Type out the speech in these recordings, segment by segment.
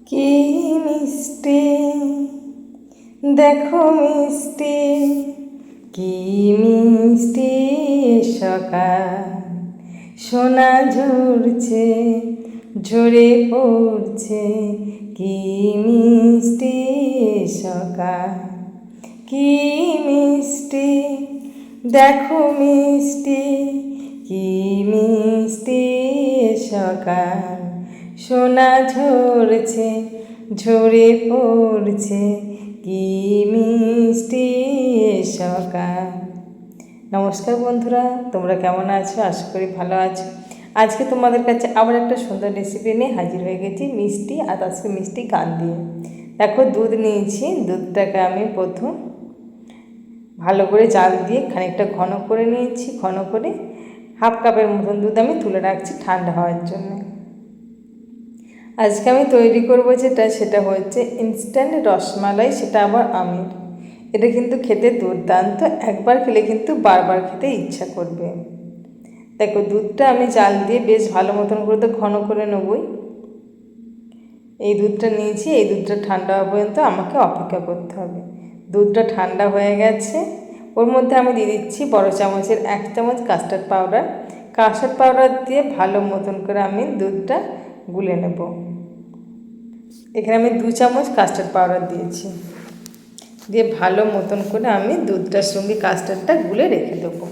কি মিষ্টি দেখো মিষ্টি, কি মিষ্টি সকাল, সোনা ঝরছে ঝরে পড়ছে, কি মিষ্টি সকাল, কি মিষ্টি দেখো মিষ্টি, কি মিষ্টি সকাল, সোনা ঝরছে ঝরে পড়ছে, কি মিষ্টি সকাল। নমস্কার বন্ধুরা, তোমরা কেমন আছো? আশা করি ভালো আছো। আজকে তোমাদের কাছে আবার একটা সুন্দর রেসিপি নিয়ে হাজির হয়ে গেছি, মিষ্টি আর আজকে মিষ্টি গান দিয়ে। দেখো, দুধ নিয়েছি। দুধটাকে আমি প্রথম ভালো করে জাল দিয়ে খানিকটা ঘন করে নিয়েছি। ঘন করে হাফ কাপের মতন দুধ আমি তুলে রাখছি ঠান্ডা হওয়ার জন্য। আজকে আমি তৈরি করবো সেটা হচ্ছে ইনস্ট্যান্ট রসমালাই, সেটা আবার আমের। এটা কিন্তু খেতে দুর্দান্ত, একবার খেলে কিন্তু বারবার খেতে ইচ্ছা করবে। দেখো, দুধটা আমি জাল দিয়ে বেশ ভালো মতন করে তো ঘন করে নেবই। এই দুধটা নিয়েছি, এই দুধটা ঠান্ডা হওয়া পর্যন্ত আমাকে অপেক্ষা করতে হবে। দুধটা ঠান্ডা হয়ে গেছে, ওর মধ্যে আমি দিয়ে দিচ্ছি বড় চামচের 1 চামচ কাস্টার্ড পাউডার। কাস্টার্ড পাউডার দিয়ে ভালো মতন করে আমি দুধটা গুলে নেব। এখানে আমি 2 চামচ কাস্টার্ড পাউডার দিয়েছি, দিয়ে ভালো মতন করে আমি দুধটার সঙ্গে কাস্টার্ডটা গুলে রেখে দেবো,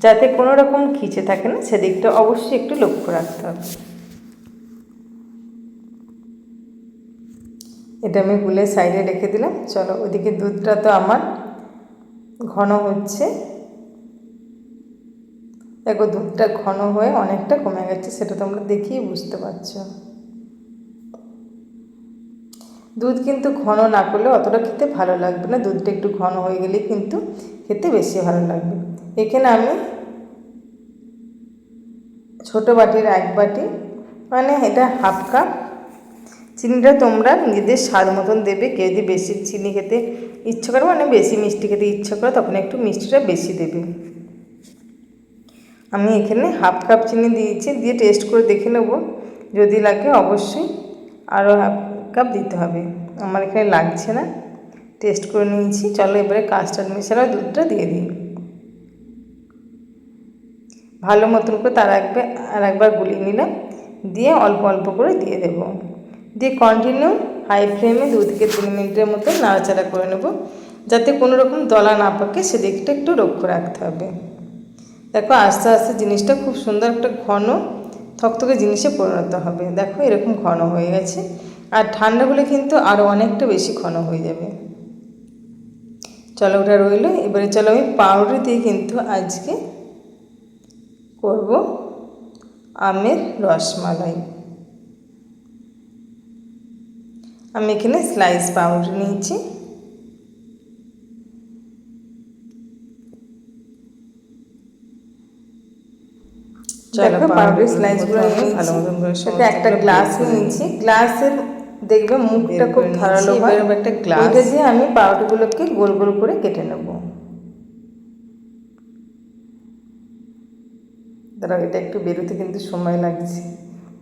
যাতে কোনো রকম খিচে থাকে না, সেদিকটা অবশ্যই একটু লক্ষ্য রাখতে হবে। এটা আমি গুলে সাইডে রেখে দিলাম। চলো, ওদিকে দুধটা তো আমার ঘন হচ্ছে। দেখো, দুধটা ঘন হয়ে অনেকটা কমে গেছে, সেটা তোমরা দেখেই বুঝতে পারছো। দুধ কিন্তু ঘন না করলে অতটা খেতে ভালো লাগবে না, দুধটা একটু ঘন হয়ে গেলে কিন্তু খেতে বেশি ভালো লাগবে। এখানে আমি ছোটো বাটির 1 বাটি, মানে এটা হাফ কাপ চিনিটা তোমরা নিজেদের স্বাদ মতন দেবে। কেউ যদি বেশি চিনি খেতে ইচ্ছা করে, মানে বেশি মিষ্টি খেতে ইচ্ছা করে, তখন একটু মিষ্টিটা বেশি দেবে। আমি এখানে হাফ কাপ চিনি দিয়েছি, দিয়ে টেস্ট করে দেখে নেব, যদি লাগে অবশ্যই আরও হাফ কাপ দিতে হবে। আমার এখানে লাগছে না, টেস্ট করে নিয়েছি। চলো, এবারে কাস্টার্ড মেশানো দুধটা দিয়ে দিই। ভালো মতন করে আর একবার গুলিয়ে নিলাম, দিয়ে অল্প অল্প করে দিয়ে দেব। দিয়ে কন্টিনিউ হাই ফ্লেমে 2 থেকে 3 মিনিটের মতো নাড়াচাড়া করে নেব, যাতে কোনো রকম দলা না পাকে, সেদিকটা একটু লক্ষ্য রাখতে হবে। দেখো, আস্তে আস্তে জিনিসটা খুব সুন্দর একটা ঘন থকথকে জিনিসে পরিণত হবে। দেখো, এরকম ঘন হয়ে গেছে, আর ঠান্ডা হলে কিন্তু আরও অনেকটা বেশি ঘন হয়ে যাবে। চলো, ওটা রইল। এবারে চলো, আমি পাউরুটি দিয়ে কিন্তু আজকে করব আমের রসমালাই। আমি এখানে স্লাইস পাউরুটি নিয়েছি। দেখো, পাউরুটি স্লাইসগুলো আমি ভালো মতন করে সাথে একটা গ্লাস নিয়েছি। গ্লাসের দেখবে মুখটা খুব ধারালো হয়, একটা গ্লাস, ওইটা দিয়ে আমি পাউরুটিগুলোকে গোল গোল করে কেটে নেব। দাঁড়াও, এটা একটু বেরোতে কিন্তু সময় লাগছে।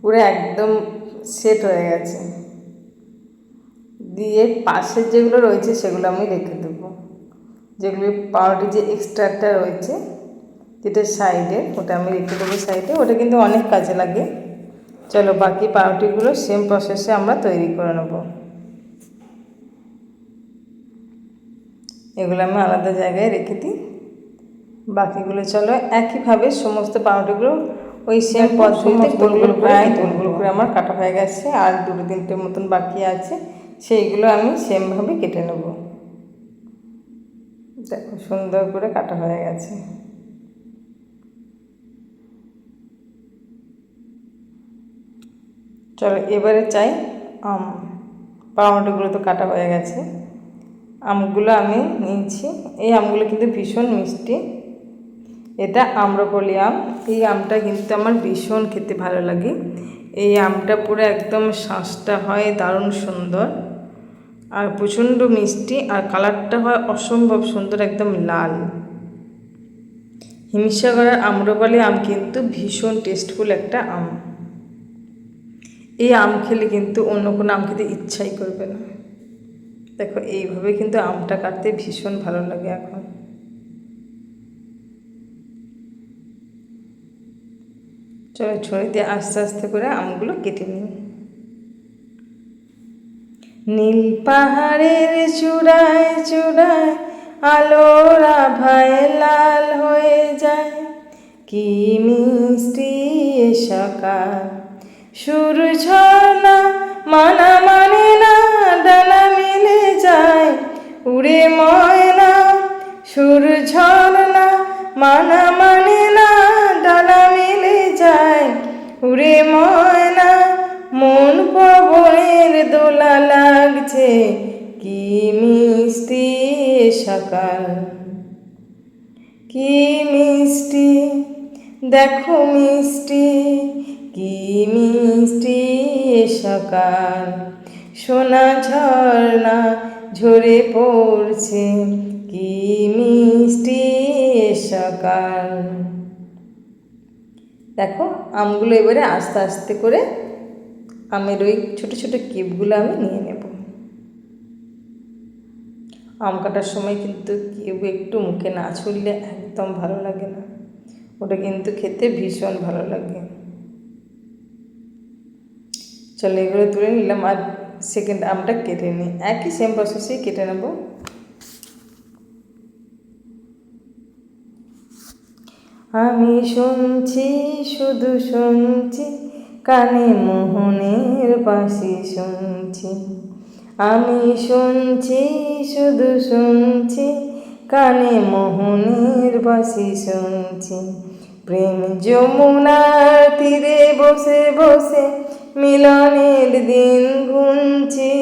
পুরো একদম সেট হয়ে গেছে। দিয়ে পাশের যেগুলো রয়েছে সেগুলো আমি রেখে দেবো। যেগুলো পাউরুটি যে এক্সট্রাটা রয়েছে, যেটা সাইডে, ওটা আমি রেখে দেবো সাইডে। ওটা কিন্তু অনেক কাজে লাগে। চলো, বাকি পাউরুটিগুলো সেম প্রসেসে আমরা তৈরি করে নেব। এগুলো আমি আলাদা জায়গায় রেখে দিই। বাকিগুলো চলো একইভাবে সমস্ত পাউরুটিগুলো ওই সেম পদ্ধতিতে গোল গোল করে আমার কাটা হয়ে গেছে। আর 2-3টে মতন বাকি আছে, সেইগুলো আমি সেমভাবে কেটে নেব। দেখো, সুন্দর করে কাটা হয়ে গেছে। চলো, এবারে চাই আম। পাউরুটিগুলো তো কাটা হয়ে গেছে, আমগুলো আমি নিয়েছি। এই আমগুলো কিন্তু ভীষণ মিষ্টি, এটা আম্রপলি আম। এই আমটা কিন্তু আমার ভীষণ খেতে ভালো লাগে। এই আমটা পুরো একদম শাঁসটা হয় দারুণ সুন্দর, আর প্রচণ্ড মিষ্টি, আর কালারটা হয় অসম্ভব সুন্দর, একদম লাল। হিমসাগরের আম্রপালি আম কিন্তু ভীষণ টেস্টফুল একটা আম। এই আম খেলে কিন্তু অন্য কোনো আম খেতে ইচ্ছাই করবে না। দেখো এইভাবে কিন্তু আমটা কাটতে ভীষণ ভালো লাগে এখন। চলো ছড়ি দিয়ে আস্তে আস্তে করে আমগুলো কেটে নিই। নীল পাহাড়ের চূড়ায় চূড়ায় আলোর আভায় লাল হয়ে যায়, কি মিষ্টি সকাল। সুর ঝর্ণা মানা মানে না, ডানা মেলে যায় উড়ে ময়না। সুর ঝর্ণা মানা মানে না, ডানা মেলে যায় উড়ে ময়না। মন পবনের দোলা লাগছে, কি মিষ্টি সকাল। কি মিষ্টি দেখো মিষ্টি, কি মিষ্টি সকাল। সোনা ঝর্ণা ঝরে পড়ছে, কি মিষ্টি সকাল। দেখো আমগুলো এবারে আস্তে আস্তে করে আমের ওই ছোটো ছোটো কিউবগুলো আমি নিয়ে নেব। আম কাটার সময় কিন্তু কিউব একটু মুখে না ছুঁড়লে একদম ভালো লাগে না, ওটা কিন্তু খেতে ভীষণ ভালো লাগে। চলো এগুলো তুলে নিলাম, আর সেকেন্ড আমটা কেটে নিই, একই সেম প্রসেসেই কেটে নেব। আমি শুনছি শুধু শুনছি, কানে মোহনের বাঁশি শুনছি। আমি শুনছি শুধু শুনছি, কানে মোহনের বাঁশি শুনছি। প্রেম যমুনার তীরে বসে বসে মিলনের দিন গুনছি।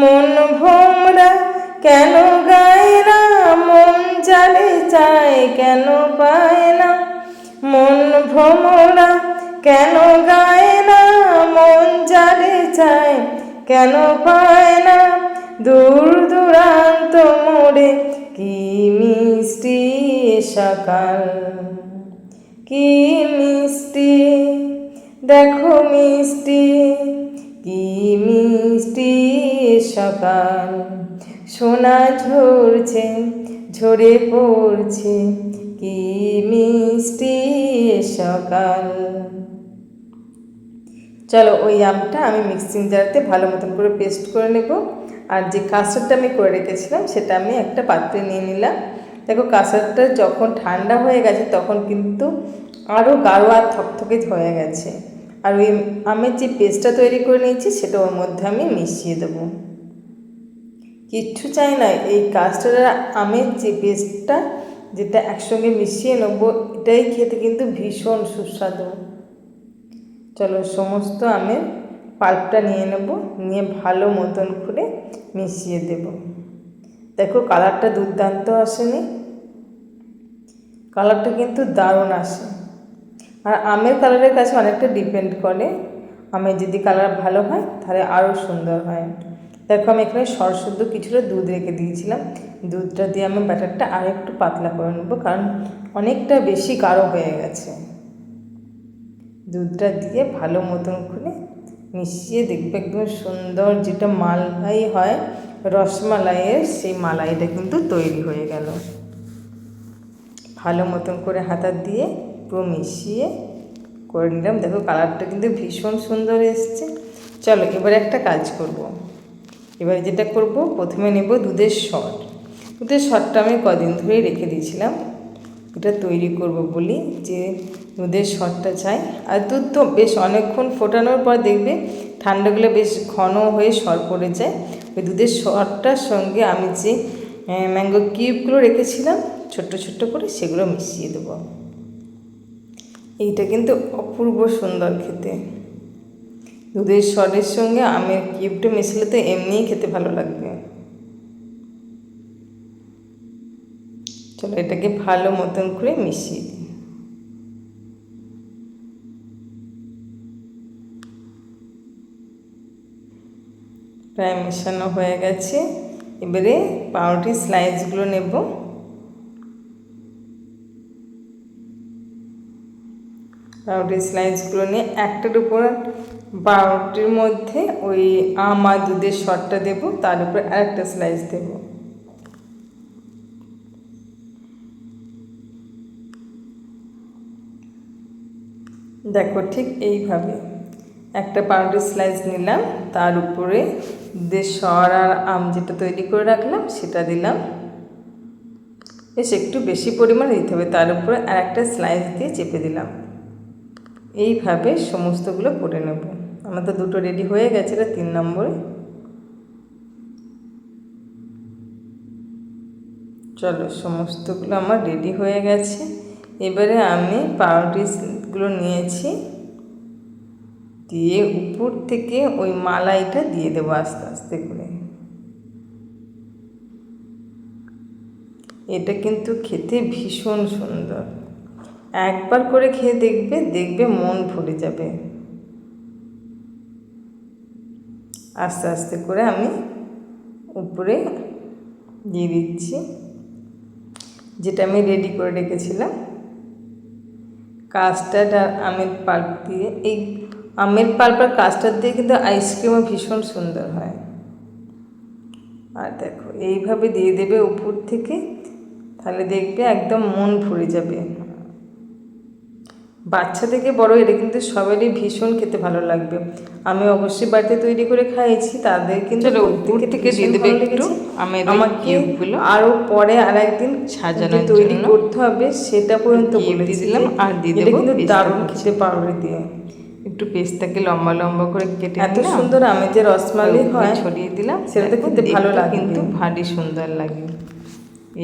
মন ভোমরা কেন গায় না, মন জালে চায় কেন পায় না। মন ভোমরা কেন গায় না, মন জালে চায় কেন পায় না। দূর দূরান্ত মোড়ে কি মিষ্টি সকাল। কি মিষ্টি দেখো মিষ্টি, কি মিষ্টি সকাল। সোনা ঝরছে ঝরে পড়ছে, কি মিষ্টি সকাল। চলো ওই আমটা আমি মিক্সিং জারতে ভালো মতন করে পেস্ট করে নেব। আর যে কাস্টার্ডটা আমি করে রেখেছিলাম সেটা আমি একটা পাত্রে নিয়ে নিলাম। দেখো কাস্টার্ডটা যখন ঠান্ডা হয়ে গেছে তখন কিন্তু আরও গাঢ় আর থকথকে হয়ে গেছে। আর ওই আমের যে পেস্টটা তৈরি করে নিয়েছি সেটা ওর মধ্যে আমি মিশিয়ে দেবো। কিচ্ছু চাই না, এই কাস্টার্ড আর আমের যে পেস্টটা যেটা একসঙ্গে মিশিয়ে নেবো, এটাই খেতে কিন্তু ভীষণ সুস্বাদু। চলো সমস্ত আমের পাল্পটা নিয়ে নেব, নিয়ে ভালো মতন করে মিশিয়ে দেব। দেখো কালারটা দুর্দান্ত আসেনি, কালারটা কিন্তু দারুণ আসে। আর আমের কালারের কাছে অনেকটা ডিপেন্ড করে, আমের যদি কালার ভালো হয় তাহলে আরও সুন্দর হয়। দেখো আমি এখানে সরসুদ্ধ কিছুটা দুধ রেখে দিয়েছিলাম, দুধটা দিয়ে আমি ব্যাটারটা আর একটু পাতলা করে নেবো, কারণ অনেকটা বেশি গাঢ় হয়ে গেছে। দুধটা দিয়ে ভালো মতন করে মিশিয়ে দেখবে একদম সুন্দর যেটা মালাই হয় রসমালাইয়ের, সেই মালাইটা কিন্তু তৈরি হয়ে গেল। ভালো মতন করে হাতা দিয়ে পুরো মিশিয়ে করে নিলাম। দেখো কালারটা কিন্তু ভীষণ সুন্দর এসছে। চলো এবারে একটা কাজ করব। এবারে যেটা করব, প্রথমে নেব দুধের সর। দুধের সরটা আমি কদিন ধরেই রেখে দিয়েছিলাম, এটা তৈরি করব বলি যে দুধের সরটা চাই। আর দুধ তো বেশ অনেকক্ষণ ফোটানোর পর দেখবে ঠান্ডাগুলো বেশ ঘন হয়ে সর পড়ে যায়। ওই দুধের সরটার সঙ্গে আমি যে ম্যাঙ্গো কিউবগুলো রেখেছিলাম ছোট্ট ছোট্ট করে, সেগুলো মিশিয়ে দেবো। এইটা কিন্তু অপূর্ব সুন্দর খেতে। দুধের সরের সঙ্গে আমের কিউবটা মিশলে তো এমনিই খেতে ভালো লাগবে। চলো এটাকে ভালো মতন করে মিশিয়ে দিই। প্রায় মেশানো হয়ে গেছে। এবারে পাউরুটির স্লাইসগুলো নেব, পাউরুটির স্লাইসগুলো নিয়ে একটার উপর পাউরুটির মধ্যে ওই আম আর দুধের শটটা দেবো, তার উপরে আরেকটা স্লাইস দেবো। দেখো ঠিক এইভাবে একটা পাউরুটির স্লাইস নিলাম, তার উপরে দুধের সর আর আম যেটা তৈরি করে রাখলাম সেটা দিলাম। বেশ একটু বেশি পরিমাণে দিতে হবে, তার উপরে আর একটা স্লাইস দিয়ে চেপে দিলাম। এইভাবে সমস্তগুলো করে নেব। আমার তো দুটো রেডি হয়ে গেছে, এটা 3 নম্বরে। চলো, সমস্তগুলো আমার রেডি হয়ে গেছে। এবারে আমি পাউরুটিগুলো নিয়েছি, দিয়ে উপর থেকে ওই মালাইটা দিয়ে দেবো আস্তে আস্তে করে। এটা কিন্তু খেতে ভীষণ সুন্দর, একবার করে খেয়ে দেখবে, দেখবে মন ভরে যাবে। আস্তে আস্তে করে আমি উপরে দিয়ে দিচ্ছি যেটা আমি রেডি করে রেখেছিলাম কাস্টার্ড আর আমের পাল্প দিয়ে। এই আমের পাল্প আর কাস্টার্ড দিয়ে কিন্তু আইসক্রিমও ভীষণ সুন্দর হয়। আর দেখো এইভাবে দিয়ে দেবে উপর থেকে, তাহলে দেখবে একদম মন ভরে যাবে। বাচ্চা থেকে বড় এটা কিন্তু সবারই ভীষণ খেতে ভালো লাগবে। আমি অবশ্যই বাড়িতে তৈরি করে খাইয়েছি, তাদের কিন্তু উপর থেকে দিয়ে দেবে একটু আমের কিউবগুলো। আরও পরে আর একদিন সাজানো তৈরি করতে হবে, সেটা পর্যন্ত বলে দিলাম। আর দিয়ে দেবো কিন্তু দারুণ খেতে পাউরুটি দিয়ে। একটু পেস্তাকে লম্বা লম্বা করে কেটে এত সুন্দর আমের যে রসমালাই হয় ছড়িয়ে দিলাম, সেটা খেতে ভালো লাগে, কিন্তু ভারী সুন্দর লাগে।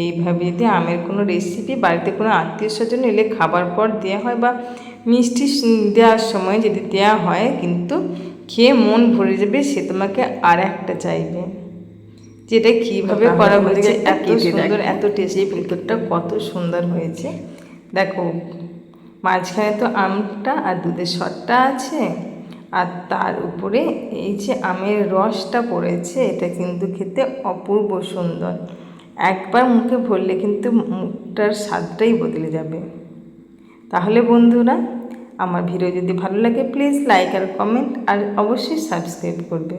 এইভাবে যদি আমের কোনো রেসিপি বাড়িতে কোনো আত্মীয় স্বজন এলে খাবার পর দেওয়া হয়, বা মিষ্টি দেওয়ার সময় যদি দেওয়া হয়, কিন্তু খেয়ে মন ভরে যাবে, সে তোমাকে আর একটা চাইবে। যেটা কীভাবে করা হয়েছে, এত সুন্দর, এত টেস্টি, ভিতরটা কত সুন্দর হয়েছে। দেখো মাঝখানে তো আমটা আর দুধের সরটা আছে, আর তার উপরে এই যে আমের রসটা পড়েছে, এটা কিন্তু খেতে অপূর্ব সুন্দর। একবার মুখে ভরলে কিন্তু মুখটার স্বাদটাই বদলে যাবে। তাহলে বন্ধুরা, আমার ভিডিও যদি ভালো লাগে প্লিজ লাইক আর কমেন্ট, আর অবশ্যই সাবস্ক্রাইব করবে।